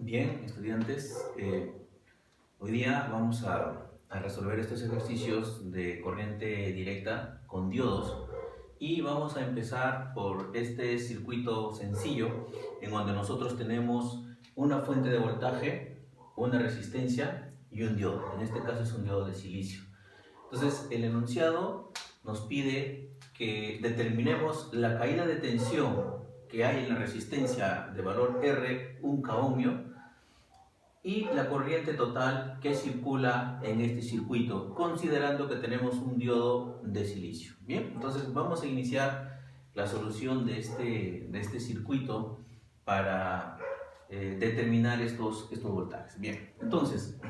Bien, estudiantes, hoy día vamos a resolver estos ejercicios de corriente directa con diodos y vamos a empezar por este circuito sencillo en donde nosotros tenemos una fuente de voltaje, una resistencia y un diodo. En este caso es un diodo de silicio. Entonces el enunciado nos pide que determinemos la caída de tensión que hay en la resistencia de valor R, 1 ohmio, y la corriente total que circula en este circuito, considerando que tenemos un diodo de silicio. Bien, entonces vamos a iniciar la solución de este circuito para determinar estos voltajes. Bien, entonces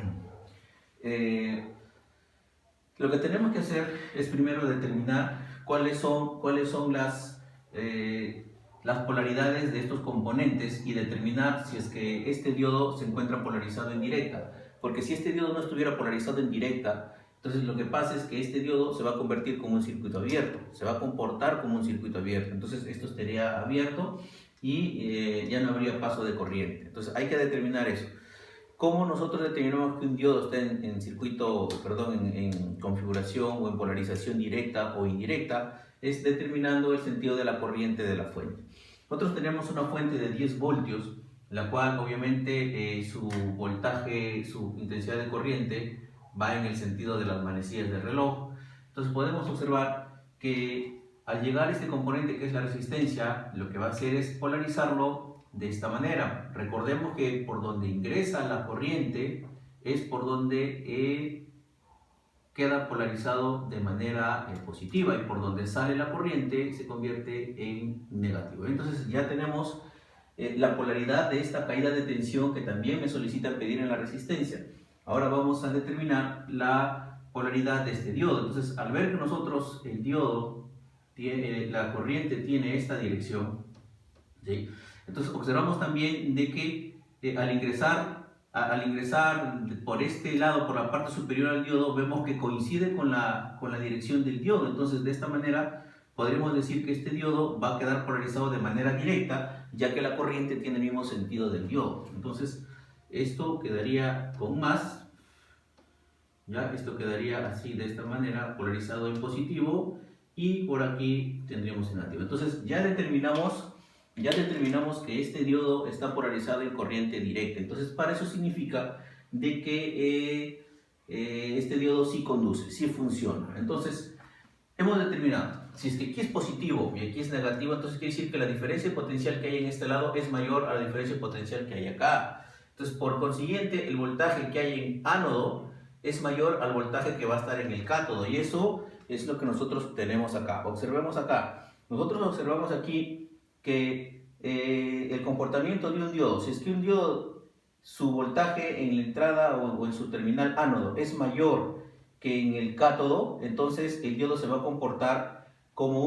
lo que tenemos que hacer es primero determinar cuáles son las polaridades de estos componentes y determinar si es que este diodo se encuentra polarizado en directa. Porque si este diodo no estuviera polarizado en directa, entonces lo que pasa es que este diodo se va a convertir como un circuito abierto, se va a comportar como un circuito abierto. Entonces esto estaría abierto y ya no habría paso de corriente. Entonces hay que determinar eso. ¿Cómo nosotros determinamos que un diodo está en circuito, en configuración o en polarización directa o indirecta? Es determinando el sentido de la corriente de la fuente. Nosotros tenemos una fuente de 10 voltios, la cual obviamente su voltaje, su intensidad de corriente va en el sentido de las manecillas del reloj. Entonces podemos observar que al llegar a este componente que es la resistencia, lo que va a hacer es polarizarlo de esta manera. Recordemos que por donde ingresa la corriente es por donde queda polarizado de manera positiva, y por donde sale la corriente se convierte en negativo. Entonces ya tenemos la polaridad de esta caída de tensión que también me solicitan pedir en la resistencia. Ahora vamos a determinar la polaridad de este diodo. Entonces, al ver que nosotros el diodo tiene, la corriente tiene esta dirección, ¿sí? Entonces observamos también de que al ingresar por este lado, por la parte superior al diodo, vemos que coincide con la dirección del diodo. Entonces de esta manera podremos decir que este diodo va a quedar polarizado de manera directa, ya que la corriente tiene el mismo sentido del diodo. Entonces esto quedaría con más, ¿ya? Esto quedaría así, de esta manera, polarizado en positivo, y por aquí tendríamos en negativo. Entonces ya determinamos que este diodo está polarizado en corriente directa. Entonces para eso significa de que este diodo sí conduce, sí funciona. Entonces hemos determinado, si es que aquí es positivo y aquí es negativo, entonces quiere decir que la diferencia potencial que hay en este lado es mayor a la diferencia potencial que hay acá. Entonces por consiguiente el voltaje que hay en ánodo es mayor al voltaje que va a estar en el cátodo, y eso es lo que nosotros tenemos acá. Observemos acá, nosotros observamos aquí que el comportamiento de un diodo, si es que un diodo, su voltaje en la entrada o en su terminal ánodo es mayor que en el cátodo, entonces el diodo se va a comportar como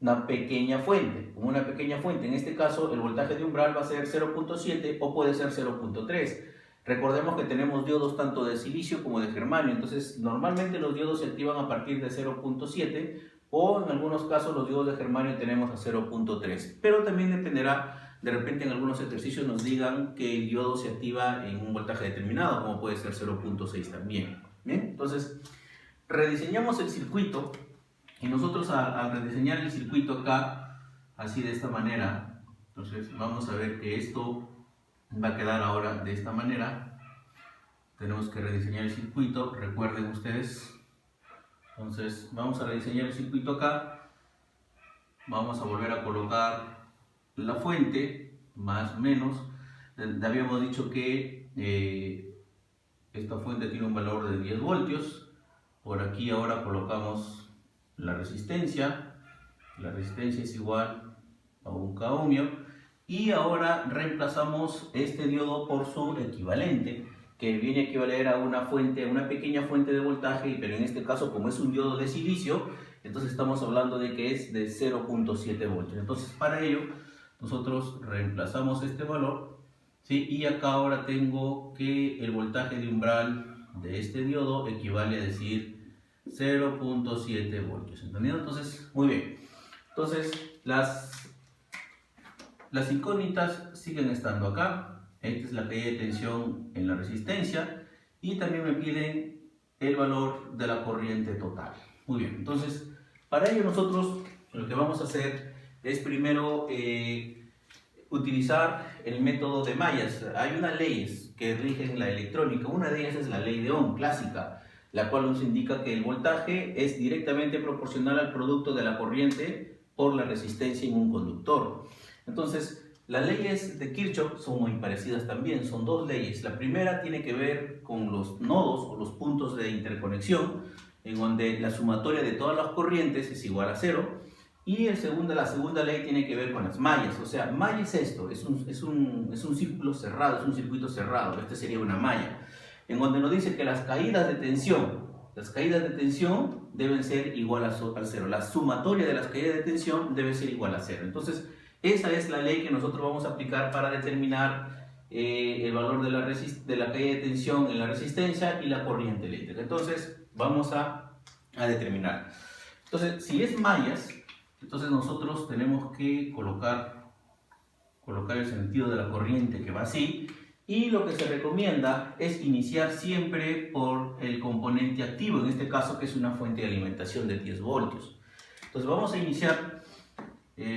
una pequeña fuente, En este caso el voltaje de umbral va a ser 0.7 o puede ser 0.3. Recordemos que tenemos diodos tanto de silicio como de germanio, entonces normalmente los diodos se activan a partir de 0.7, o en algunos casos los diodos de germanio tenemos a 0.3, pero también dependerá, de repente en algunos ejercicios nos digan que el diodo se activa en un voltaje determinado, como puede ser 0.6 también. Bien, entonces rediseñamos el circuito, y nosotros al rediseñar el circuito acá, así de esta manera, entonces vamos a ver que esto va a quedar ahora de esta manera. Tenemos que rediseñar el circuito, recuerden ustedes. Entonces vamos a rediseñar el circuito acá, vamos a volver a colocar la fuente, más o menos. Habíamos dicho que esta fuente tiene un valor de 10 voltios. Por aquí ahora colocamos la resistencia es igual a 1 ohmio, y ahora reemplazamos este diodo por su equivalente, que viene a equivaler a una pequeña fuente de voltaje, pero en este caso, como es un diodo de silicio, entonces estamos hablando de que es de 0.7 voltios. Entonces para ello nosotros reemplazamos este valor, ¿sí? Y acá ahora tengo que el voltaje de umbral de este diodo equivale a decir 0.7 voltios. ¿Entendido? Entonces, muy bien. Entonces las incógnitas siguen estando acá. Esta es la caída de tensión en la resistencia y también me piden el valor de la corriente total. Muy bien, entonces para ello nosotros lo que vamos a hacer es primero utilizar el método de mallas. Hay unas leyes que rigen la electrónica. Una de ellas es la ley de Ohm clásica, la cual nos indica que el voltaje es directamente proporcional al producto de la corriente por la resistencia en un conductor. Entonces, las leyes de Kirchhoff son muy parecidas también, son dos leyes. La primera tiene que ver con los nodos o los puntos de interconexión, en donde la sumatoria de todas las corrientes es igual a cero. Y la segunda ley tiene que ver con las mallas. O sea, malla es esto, es un círculo cerrado, es un circuito cerrado. Este sería una malla, en donde nos dice que las caídas de tensión deben ser igual al cero. La sumatoria de las caídas de tensión debe ser igual a cero. Entonces, esa es la ley que nosotros vamos a aplicar para determinar el valor de la caída de tensión en la resistencia y la corriente eléctrica. Entonces, vamos a determinar. Entonces, si es mallas, entonces nosotros tenemos que colocar el sentido de la corriente que va así, y lo que se recomienda es iniciar siempre por el componente activo, en este caso que es una fuente de alimentación de 10 voltios. Entonces vamos a iniciar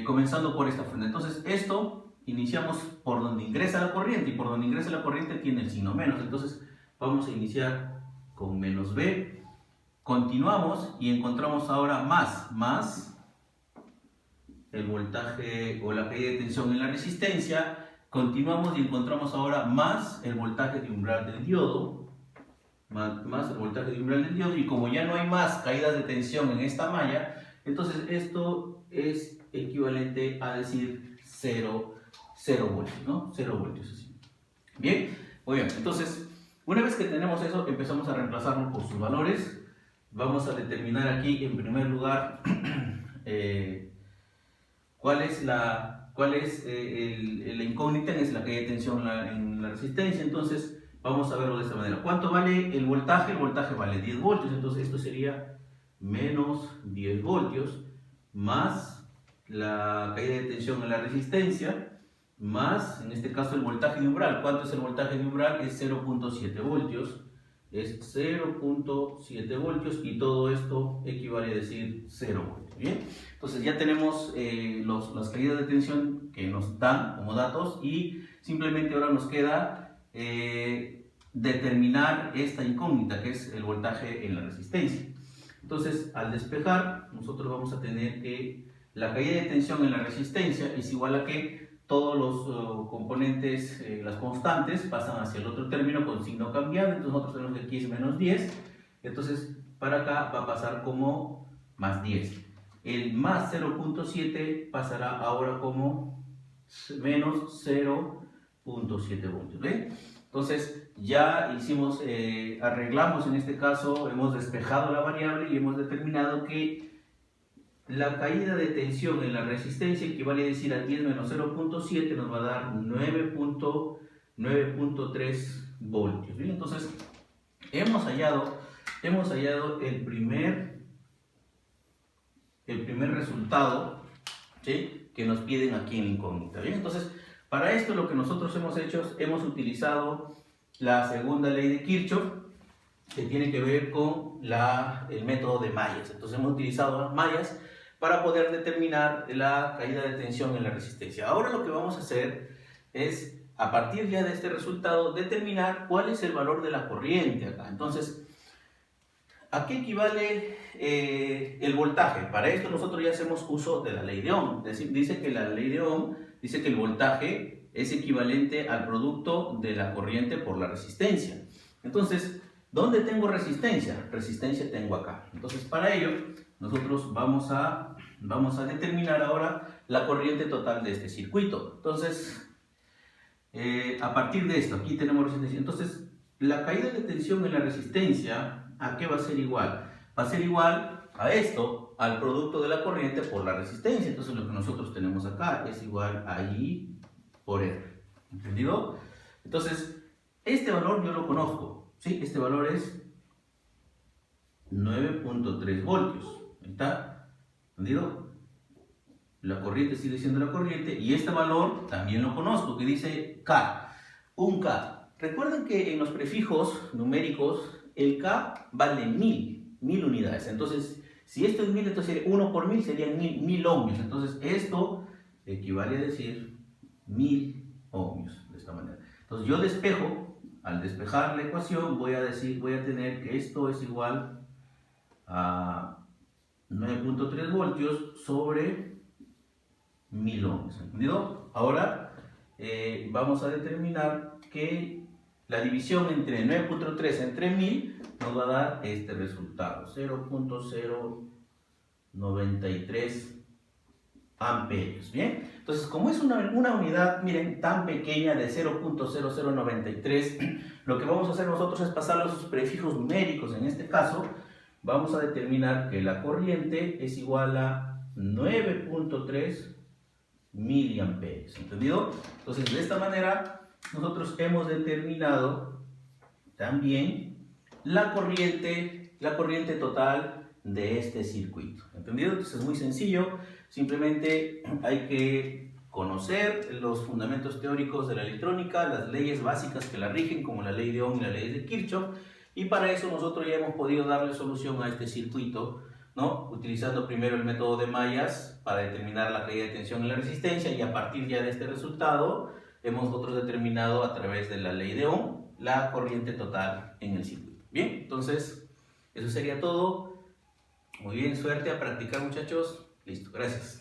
comenzando por esta fuente. Entonces esto iniciamos por donde ingresa la corriente, y por donde ingresa la corriente tiene el signo menos. Entonces vamos a iniciar con menos B, continuamos y encontramos ahora más el voltaje o la caída de tensión en la resistencia. Continuamos y encontramos ahora más el voltaje de umbral del diodo, y como ya no hay más caídas de tensión en esta malla, entonces esto es equivalente a decir 0 voltios, ¿no? 0 voltios así. Bien, muy bien. Entonces, una vez que tenemos eso, empezamos a reemplazarlo por sus valores. Vamos a determinar aquí en primer lugar cuál es la incógnita, es la caída de tensión en la resistencia. Entonces vamos a verlo de esta manera. ¿Cuánto vale el voltaje? El voltaje vale 10 voltios, entonces esto sería menos 10 voltios más la caída de tensión en la resistencia, más en este caso el voltaje de umbral. ¿Cuánto es el voltaje de umbral? Es 0.7 voltios. Es 0.7 voltios y todo esto equivale a decir 0 voltios. ¿Bien? Entonces ya tenemos las caídas de tensión que nos dan como datos, y simplemente ahora nos queda determinar esta incógnita, que es el voltaje en la resistencia. Entonces, al despejar, nosotros vamos a tener que la caída de tensión en la resistencia es igual a que todos los componentes, las constantes, pasan hacia el otro término con signo cambiante. Entonces nosotros tenemos que aquí es menos 10, entonces para acá va a pasar como más 10. El más 0.7 pasará ahora como menos 0.7 voltios. ¿Ven? Entonces ya hicimos, arreglamos en este caso, hemos despejado la variable y hemos determinado que la caída de tensión en la resistencia equivale a decir a 10 menos 0.7 nos va a dar 9.3 voltios. ¿Bien? Entonces hemos hallado el primer resultado, ¿sí?, que nos piden aquí en la incógnita. ¿Bien? Entonces, para esto lo que nosotros hemos hecho es hemos utilizado la segunda ley de Kirchhoff, que tiene que ver con el método de mallas. Entonces hemos utilizado las mallas para poder determinar la caída de tensión en la resistencia. Ahora lo que vamos a hacer es, a partir ya de este resultado, determinar cuál es el valor de la corriente acá. Entonces, ¿a qué equivale el voltaje? Para esto nosotros ya hacemos uso de la ley de Ohm. Dice que la ley de Ohm dice que el voltaje es equivalente al producto de la corriente por la resistencia. Entonces, ¿dónde tengo resistencia? Resistencia tengo acá. Entonces, para ello, nosotros vamos a determinar ahora la corriente total de este circuito. Entonces, a partir de esto, aquí tenemos resistencia. Entonces, la caída de tensión en la resistencia, ¿a qué va a ser igual? Va a ser igual a esto, al producto de la corriente por la resistencia. Entonces, lo que nosotros tenemos acá es igual a I por R. ¿Entendido? Entonces, este valor yo lo conozco, ¿sí? Este valor es 9.3 voltios. Ahí está, ¿entendido? La corriente sigue siendo la corriente, y este valor también lo conozco, que dice K. un K. Recuerden que en los prefijos numéricos el K vale 1000 unidades. Entonces, si esto es 1000, entonces 1 por 1000 serían 1000 ohmios. Entonces, esto equivale a decir 1000 ohmios, de esta manera. Entonces, yo despejo, al despejar la ecuación, voy a tener que esto es igual a 9.3 voltios sobre 1000 ohmios. ¿Entendido? Ahora, vamos a determinar que la división entre 9.3 entre 1000 nos va a dar este resultado, 0.093 amperios. Bien, entonces como es una unidad, miren, tan pequeña de 0.0093, lo que vamos a hacer nosotros es pasarlo a sus prefijos numéricos. En este caso vamos a determinar que la corriente es igual a 9.3 miliamperios. ¿Entendido? Entonces de esta manera nosotros hemos determinado también la corriente total de este circuito. ¿Entendido? Entonces es muy sencillo, simplemente hay que conocer los fundamentos teóricos de la electrónica, las leyes básicas que la rigen, como la ley de Ohm y la ley de Kirchhoff, y para eso nosotros ya hemos podido darle solución a este circuito, ¿no? Utilizando primero el método de mallas para determinar la caída de tensión en la resistencia, y a partir ya de este resultado hemos nosotros determinado a través de la ley de Ohm la corriente total en el circuito. Bien, entonces eso sería todo. Muy bien, suerte a practicar, muchachos. Listo, gracias.